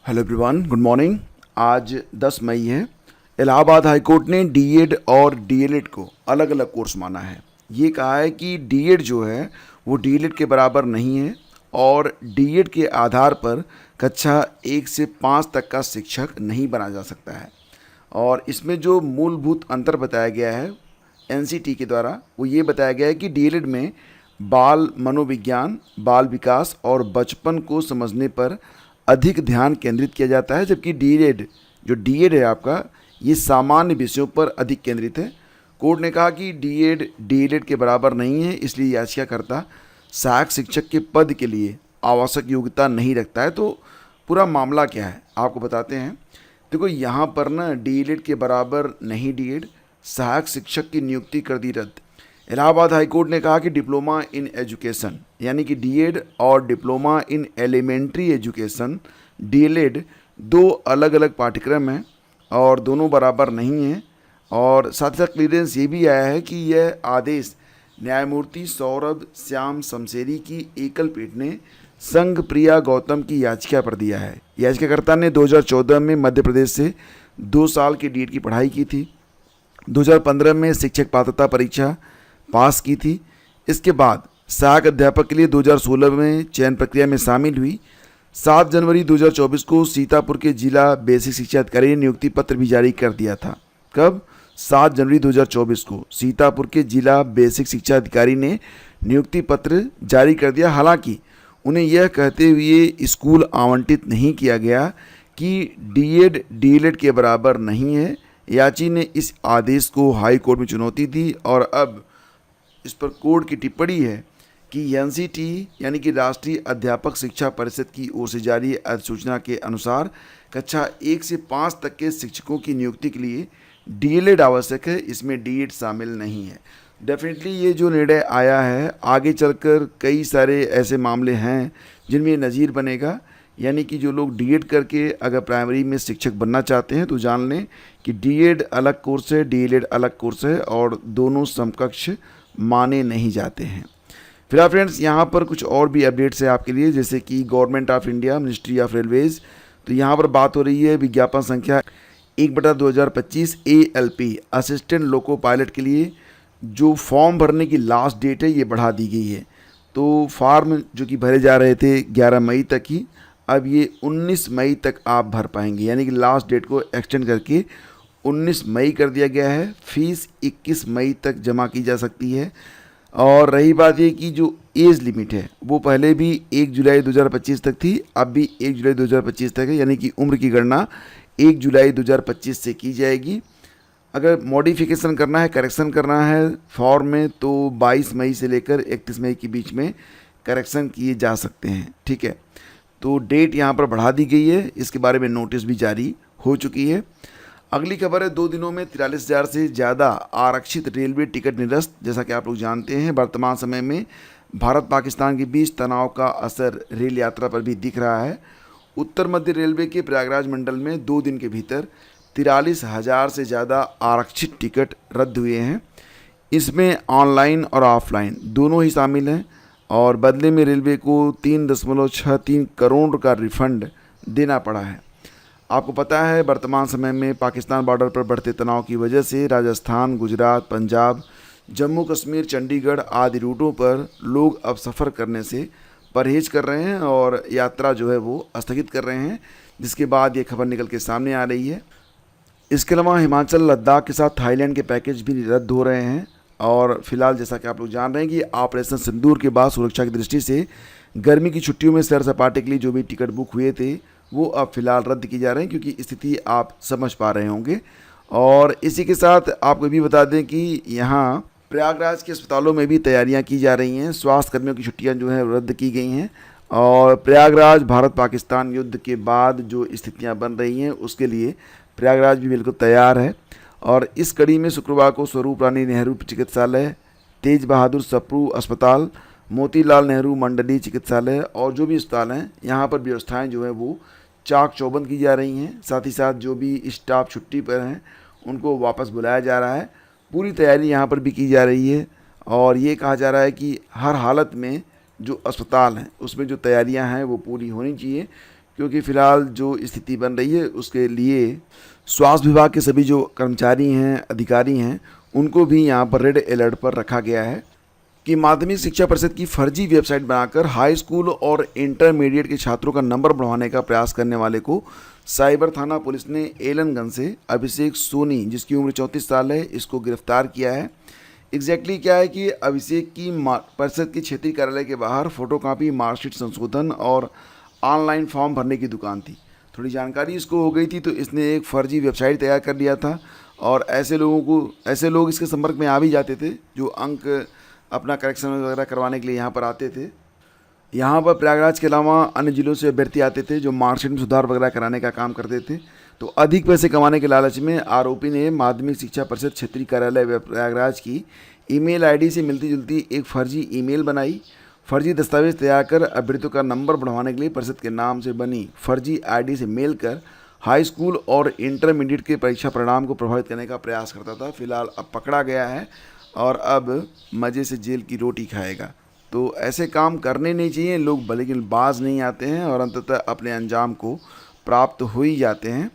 Hello everyone, good morning. आज 10 मई है। Allahabad high court ने डीएड और डीएलएड को अलग अलग कोर्स माना है। ये कहा है कि डीएड जो है वो डीएलएड के बराबर नहीं है और डीएड के आधार पर कक्षा 1 से 5 तक का शिक्षक नहीं बना जा सकता है। और इसमें जो मूलभूत अंतर बताया गया है एनसीटी के द्वारा, वो ये बताया गया है कि डीएलएड में बाल मनोविज्ञान, बाल विकास और बचपन को समझने पर अधिक ध्यान केंद्रित किया जाता है, जबकि डीएड है आपका, ये सामान्य विषयों पर अधिक केंद्रित है। कोर्ट ने कहा कि डीएड डीएलएड के बराबर नहीं है, इसलिए याचिकाकर्ता सहायक शिक्षक के पद के लिए आवश्यक योग्यता नहीं रखता है। तो पूरा मामला क्या है आपको बताते हैं। देखो, यहाँ पर ना डीएलएड के बराबर नहीं डीएड, सहायक शिक्षक की नियुक्ति कर दी रद्द। इलाहाबाद हाई कोर्ट ने कहा कि डिप्लोमा इन एजुकेशन यानी कि डीएड और diploma in elementary education DElEd दो अलग अलग पाठ्यक्रम हैं और दोनों बराबर नहीं हैं। और साथ ही साथ क्लियरेंस ये भी आया है कि यह आदेश न्यायमूर्ति सौरभ श्याम शमशेरी की एकल पीठ ने संघ प्रिया गौतम की याचिका पर दिया है। याचिकाकर्ता ने 2014 में मध्य प्रदेश से 2 साल की डीएड की पढ़ाई की थी। 2015 में शिक्षक पात्रता परीक्षा पास की थी। इसके बाद सहायक अध्यापक के लिए 2016 में चयन प्रक्रिया में शामिल हुई। 7 जनवरी 2024 को सीतापुर के जिला बेसिक शिक्षा अधिकारी ने नियुक्ति पत्र भी जारी कर दिया था। कब? 7 जनवरी 2024 को सीतापुर के जिला बेसिक शिक्षा अधिकारी ने नियुक्ति पत्र जारी कर दिया। हालांकि उन्हें यह कहते हुए स्कूल आवंटित नहीं किया गया कि डीएड डीएलएड के बराबर नहीं है। याची ने इस आदेश को हाई कोर्ट में चुनौती दी और अब इस पर कोर्ट की टिप्पणी है कि एनसीटी यानी कि राष्ट्रीय अध्यापक शिक्षा परिषद की ओर से जारी अधिसूचना के अनुसार कक्षा 1 से 5 तक के शिक्षकों की नियुक्ति के लिए डीएलएड आवश्यक है, इसमें डीएड शामिल नहीं है। डेफिनेटली ये जो निर्णय आया है, आगे चलकर कई सारे ऐसे मामले हैं जिनमें ये नज़ीर बनेगा। यानी कि जो लोग डीएड करके अगर प्राइमरी में शिक्षक बनना चाहते हैं तो जान लें कि डीएड अलग कोर्स है, डीएलएड अलग कोर्स है और दोनों समकक्ष माने नहीं जाते हैं। फिलहाल फ्रेंड्स, यहाँ पर कुछ और भी अपडेट्स है आपके लिए, जैसे कि government of India, ministry of railways. तो यहाँ पर बात हो रही है विज्ञापन संख्या 1/2025 ALP असिस्टेंट लोको पायलट के लिए जो फॉर्म भरने की लास्ट डेट है ये बढ़ा दी गई है। तो फॉर्म जो कि भरे जा रहे थे 11 मई तक ही, अब ये 19 मई तक आप भर पाएंगे, यानी कि लास्ट डेट को एक्सटेंड करके 19 मई कर दिया गया है। फीस 21 मई तक जमा की जा सकती है। और रही बात ये कि जो एज लिमिट है वो पहले भी 1 जुलाई 2025 तक थी, अब भी 1 जुलाई 2025 तक है, यानी कि उम्र की गणना 1 जुलाई 2025 से की जाएगी। अगर मॉडिफिकेशन करना है, करेक्शन करना है फॉर्म में, तो 22 मई से लेकर 31 मई के बीच में करेक्शन किए जा सकते हैं। ठीक है, तो डेट यहाँ पर बढ़ा दी गई है, इसके बारे में नोटिस भी जारी हो चुकी है। अगली खबर है, 2 दिनों में 43,000 से ज़्यादा आरक्षित रेलवे टिकट निरस्त। जैसा कि आप लोग जानते हैं, वर्तमान समय में भारत पाकिस्तान के बीच तनाव का असर रेल यात्रा पर भी दिख रहा है। उत्तर मध्य रेलवे के प्रयागराज मंडल में 2 दिन के भीतर 43,000 से ज़्यादा आरक्षित टिकट रद्द हुए हैं। इसमें ऑनलाइन और ऑफलाइन दोनों ही शामिल हैं और बदले में रेलवे को 3.63 करोड़ का रिफंड देना पड़ा है। आपको पता है, वर्तमान समय में पाकिस्तान बॉर्डर पर बढ़ते तनाव की वजह से राजस्थान, गुजरात, पंजाब, जम्मू कश्मीर, चंडीगढ़ आदि रूटों पर लोग अब सफ़र करने से परहेज कर रहे हैं और यात्रा जो है वो स्थगित कर रहे हैं, जिसके बाद ये खबर निकल के सामने आ रही है। इसके अलावा हिमाचल, लद्दाख के साथ थाईलैंड के पैकेज भी रद्द हो रहे हैं। और फिलहाल जैसा कि आप लोग जान रहे हैं कि ऑपरेशन सिंदूर के बाद सुरक्षा की दृष्टि से गर्मी की छुट्टियों में सैर सपाटे के लिए जो भी टिकट बुक हुए थे वो अब फिलहाल रद्द किए जा रहे हैं, क्योंकि स्थिति आप समझ पा रहे होंगे। और इसी के साथ आपको भी बता दें कि यहाँ प्रयागराज के अस्पतालों में भी तैयारियां की जा रही हैं। स्वास्थ्य कर्मियों की छुट्टियां जो हैं रद्द की गई हैं और प्रयागराज भारत पाकिस्तान युद्ध के बाद जो स्थितियां बन रही हैं उसके लिए प्रयागराज भी बिल्कुल तैयार है। और इस कड़ी में शुक्रवार को स्वरूप रानी नेहरू चिकित्सालय, तेज बहादुर सप्रू अस्पताल, मोतीलाल नेहरू मंडलीय चिकित्सालय और जो भी अस्पताल हैं यहाँ पर व्यवस्थाएं जो है वो चाक चौबंद की जा रही हैं। साथ ही साथ जो भी स्टाफ छुट्टी पर हैं उनको वापस बुलाया जा रहा है। पूरी तैयारी यहाँ पर भी की जा रही है और ये कहा जा रहा है कि हर हालत में जो अस्पताल हैं उसमें जो तैयारियां हैं वो पूरी होनी चाहिए, क्योंकि फ़िलहाल जो स्थिति बन रही है उसके लिए स्वास्थ्य विभाग के सभी जो कर्मचारी हैं, अधिकारी हैं, उनको भी यहाँ पर रेड अलर्ट पर रखा गया है कि माध्यमिक शिक्षा परिषद की फर्जी वेबसाइट बनाकर हाई स्कूल और इंटरमीडिएट के छात्रों का नंबर बढ़वाने का प्रयास करने वाले को साइबर थाना पुलिस ने एलनगंज से अभिषेक सोनी, जिसकी उम्र 34 साल है, इसको गिरफ्तार किया है। एग्जैक्टली क्या है कि अभिषेक की परिषद के क्षेत्रीय कार्यालय के बाहर फोटोकॉपी, मार्कशीट संशोधन और ऑनलाइन फॉर्म भरने की दुकान थी। थोड़ी जानकारी इसको हो गई थी तो इसने एक फर्जी वेबसाइट तैयार कर लिया था और ऐसे लोग इसके संपर्क में आ भी जाते थे जो अंक अपना करेक्शन वगैरह करवाने के लिए यहाँ पर आते थे। यहाँ पर प्रयागराज के अलावा अन्य जिलों से अभ्यर्थी आते थे जो मार्कशीट में सुधार वगैरह कराने का काम करते थे। तो अधिक पैसे कमाने के लालच में आरोपी ने माध्यमिक शिक्षा परिषद क्षेत्रीय कार्यालय प्रयागराज की ईमेल आईडी से मिलती जुलती एक फर्जी ईमेल बनाई, फर्जी दस्तावेज तैयार कर अभ्यर्थियों का नंबर बढ़वाने के लिए परिषद के नाम से बनी फर्जी आईडी से मेल कर हाई स्कूल और इंटरमीडिएट के परीक्षा परिणाम को प्रभावित करने का प्रयास करता था। फिलहाल अब पकड़ा गया है और अब मज़े से जेल की रोटी खाएगा। तो ऐसे काम करने नहीं चाहिए, लोग लेकिन बाज नहीं आते हैं और अंततः अपने अंजाम को प्राप्त हो ही जाते हैं।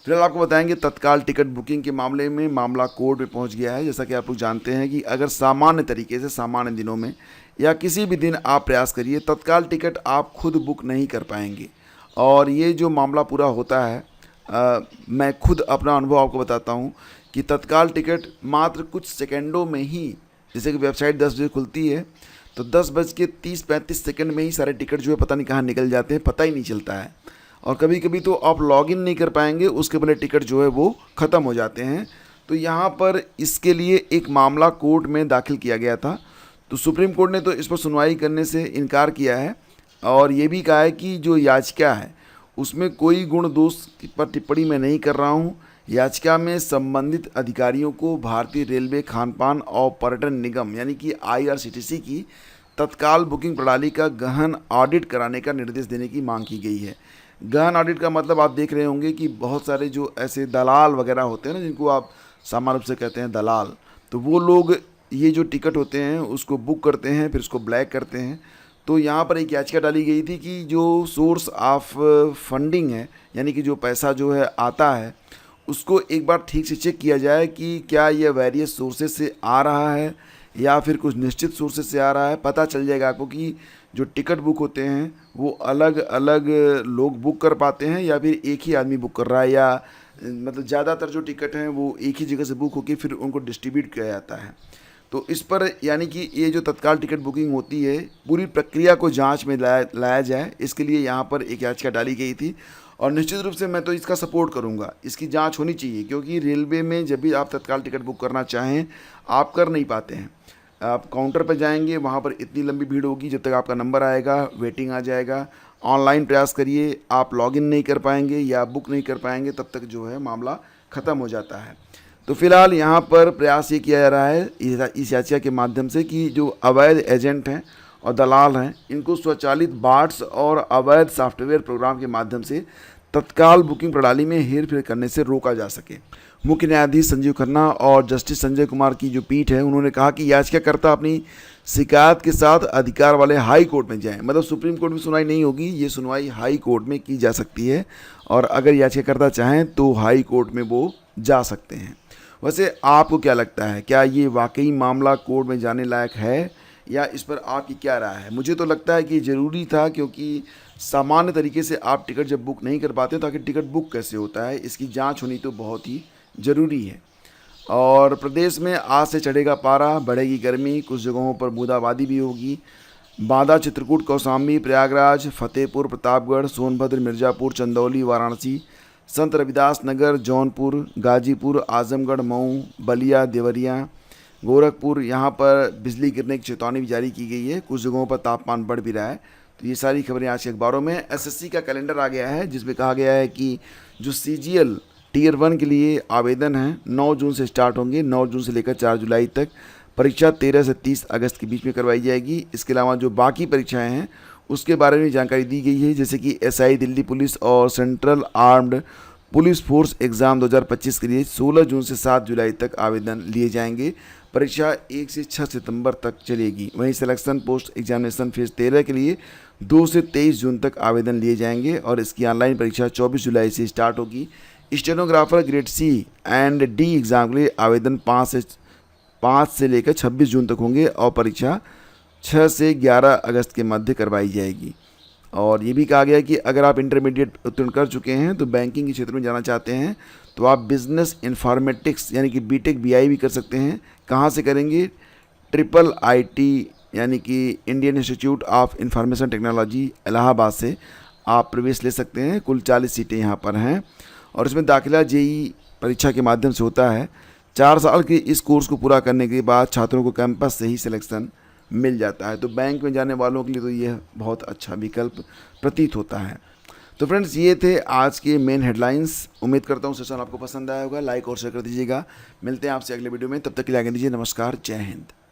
फिलहाल आपको बताएंगे तत्काल टिकट बुकिंग के मामले में मामला कोर्ट में पहुंच गया है। जैसा कि आप लोग जानते हैं कि अगर सामान्य तरीके से सामान्य दिनों में या किसी भी दिन आप प्रयास करिए, तत्काल टिकट आप खुद बुक नहीं कर पाएंगे। और ये जो मामला पूरा होता है, मैं खुद अपना अनुभव आपको बताता हूँ कि तत्काल टिकट मात्र कुछ सेकंडों में ही, जैसे कि वेबसाइट 10 बजे खुलती है तो 10:30-35 सेकंड में ही सारे टिकट जो है पता नहीं कहाँ निकल जाते हैं, पता ही नहीं चलता है। और कभी कभी तो आप लॉगिन नहीं कर पाएंगे, उसके पहले टिकट जो है वो ख़त्म हो जाते हैं। तो यहाँ पर इसके लिए एक मामला कोर्ट में दाखिल किया गया था। तो सुप्रीम कोर्ट ने तो इस पर सुनवाई करने से इनकार किया है और ये भी कहा है कि जो याचिका है उसमें कोई गुण दोष पर टिप्पणी मैं नहीं कर रहा हूँ। याचिका में संबंधित अधिकारियों को भारतीय रेलवे, खानपान और पर्यटन निगम यानी कि IRCTC की तत्काल बुकिंग प्रणाली का गहन ऑडिट कराने का निर्देश देने की मांग की गई है। गहन ऑडिट का मतलब आप देख रहे होंगे कि बहुत सारे जो ऐसे दलाल वगैरह होते हैं ना, जिनको आप सामान्य रूप से कहते हैं दलाल, तो वो लोग ये जो टिकट होते हैं उसको बुक करते हैं, फिर उसको ब्लैक करते हैं। तो यहाँ पर एक याचिका डाली गई थी कि जो सोर्स ऑफ फंडिंग है, यानी कि जो पैसा जो है आता है, उसको एक बार ठीक से चेक किया जाए कि क्या यह वेरियस सोर्सेज से आ रहा है या फिर कुछ निश्चित सोर्सेज से आ रहा है। पता चल जाएगा आपको कि जो टिकट बुक होते हैं वो अलग अलग लोग बुक कर पाते हैं या फिर एक ही आदमी बुक कर रहा है, या मतलब ज़्यादातर जो टिकट हैं वो एक ही जगह से बुक होकर फिर उनको डिस्ट्रीब्यूट किया जाता है। तो इस पर यानी कि ये जो तत्काल टिकट बुकिंग होती है, पूरी प्रक्रिया को जांच में लाया जाए, इसके लिए यहाँ पर एक याचिका डाली गई थी। और निश्चित रूप से मैं तो इसका सपोर्ट करूँगा, इसकी जांच होनी चाहिए, क्योंकि रेलवे में जब भी आप तत्काल टिकट बुक करना चाहें आप कर नहीं पाते हैं। आप काउंटर पर जाएंगे, वहाँ पर इतनी लंबी भीड़ होगी, जब तक आपका नंबर आएगा वेटिंग आ जाएगा। ऑनलाइन प्रयास करिए, आप लॉगिन नहीं कर पाएंगे या बुक नहीं कर पाएंगे, तब तक जो है मामला ख़त्म हो जाता है। तो फिलहाल यहाँ पर प्रयास ये किया जा रहा है इस याचिका के माध्यम से कि जो अवैध एजेंट हैं और दलाल हैं, इनको स्वचालित बार्ट्स और अवैध सॉफ्टवेयर प्रोग्राम के माध्यम से तत्काल बुकिंग प्रणाली में हेरफेर करने से रोका जा सके। मुख्य न्यायाधीश संजीव खन्ना और जस्टिस संजय कुमार की जो पीठ है, उन्होंने कहा कि याचिकाकर्ता अपनी शिकायत के साथ अधिकार वाले हाई कोर्ट में जाएं। मतलब सुप्रीम कोर्ट में सुनवाई नहीं होगी, ये सुनवाई हाई कोर्ट में की जा सकती है और अगर याचिकाकर्ता चाहें तो हाई कोर्ट में वो जा सकते हैं। वैसे आपको क्या लगता है, क्या ये वाकई मामला कोर्ट में जाने लायक है या इस पर आपकी क्या राय है? मुझे तो लगता है कि ज़रूरी था, क्योंकि सामान्य तरीके से आप टिकट जब बुक नहीं कर पाते तो आखिर टिकट बुक कैसे होता है, इसकी जांच होनी तो बहुत ही ज़रूरी है। और प्रदेश में आज से चढ़ेगा पारा, बढ़ेगी गर्मी, कुछ जगहों पर बूंदाबांदी भी होगी। बांदा, चित्रकूट, कौशाम्बी, प्रयागराज, फतेहपुर, प्रतापगढ़, सोनभद्र, मिर्ज़ापुर, चंदौली, वाराणसी, संत रविदास नगर, जौनपुर, गाजीपुर, आजमगढ़, मऊ, बलिया, देवरिया, गोरखपुर, यहाँ पर बिजली गिरने की चेतावनी भी जारी की गई है। कुछ जगहों पर तापमान बढ़ भी रहा है। तो ये सारी खबरें आज के अखबारों में। SSC का कैलेंडर आ गया है, जिसमें कहा गया है कि जो CGL Tier 1 के लिए आवेदन हैं 9 जून से स्टार्ट होंगे। 9 जून से लेकर 4 जुलाई तक परीक्षा 13 से 30 अगस्त के बीच में करवाई जाएगी। इसके अलावा जो बाकी परीक्षाएं हैं उसके बारे में जानकारी दी गई है, जैसे कि SI दिल्ली पुलिस और central armed police force exam 2025 के लिए 16 जून से 7 जुलाई तक आवेदन लिए जाएंगे। परीक्षा 1 से 6 सितंबर तक चलेगी। वहीं सिलेक्शन पोस्ट एग्जामिनेशन फेज़ 13 के लिए 2 से 23 जून तक आवेदन लिए जाएंगे और इसकी ऑनलाइन परीक्षा 24 जुलाई से स्टार्ट होगी। Stenographer grade C and D exam के लिए आवेदन 5 से लेकर 26 जून तक होंगे और परीक्षा 6 से 11 अगस्त के मध्य करवाई जाएगी। और ये भी कहा गया कि अगर आप इंटरमीडिएट उत्तीर्ण कर चुके हैं तो बैंकिंग के क्षेत्र में जाना चाहते हैं तो आप बिजनेस इन्फॉर्मेटिक्स यानी कि बीटेक बीआई भी कर सकते हैं। कहाँ से करेंगे? IIIT यानी कि Indian institute of information technology Allahabad से आप प्रवेश ले सकते हैं। कुल 40 सीटें यहाँ पर हैं और इसमें दाखिला जेई परीक्षा के माध्यम से होता है। 4 साल के इस कोर्स को पूरा करने के बाद छात्रों को कैंपस से ही सिलेक्शन मिल जाता है। तो बैंक में जाने वालों के लिए तो यह बहुत अच्छा विकल्प प्रतीत होता है। तो फ्रेंड्स, ये थे आज के मेन हेडलाइंस। उम्मीद करता हूँ सेशन आपको पसंद आया होगा। लाइक और शेयर कर दीजिएगा। मिलते हैं आपसे अगले वीडियो में, तब तक के लिए आगे दीजिए। नमस्कार, जय हिंद।